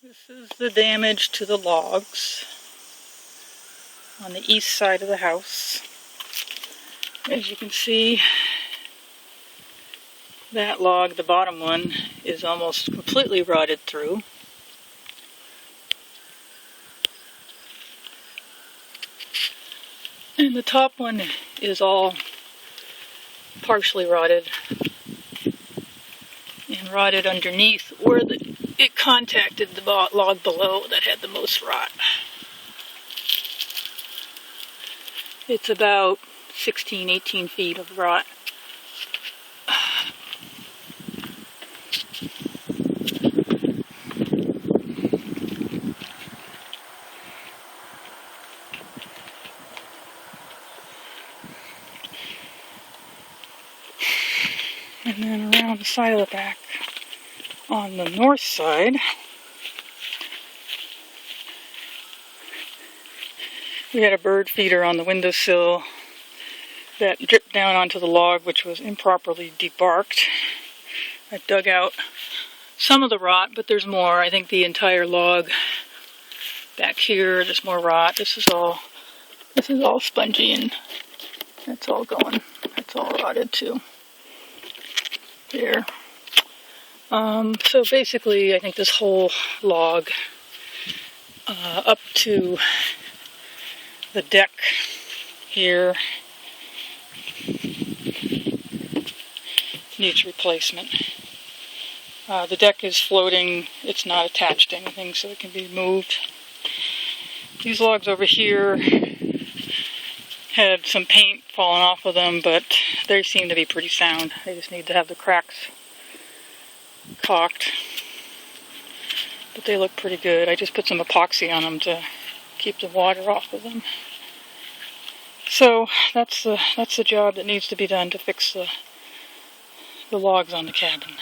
This is the damage to the logs on the east side of the house. As you can see, that log, the bottom one, is almost completely rotted through. And the top one is all partially rotted and rotted underneath where it contacted the log below that had the most rot. It's about 16, 18 feet of rot. And then around the side of the back, on the north side, we had a bird feeder on the windowsill that dripped down onto the log, which was improperly debarked. I dug out some of the rot, but there's more. I think the entire log back here, there's more rot. This is all spongy, and that's all gone. That's all rotted too. There. So basically, I think this whole log up to the deck here needs replacement. The deck is floating. It's not attached to anything, so it can be moved. These logs over here had some paint falling off of them, but they seem to be pretty sound. They just need to have the cracks caulked. But they look pretty good. I just put some epoxy on them to keep the water off of them. So that's the job that needs to be done to fix the logs on the cabin.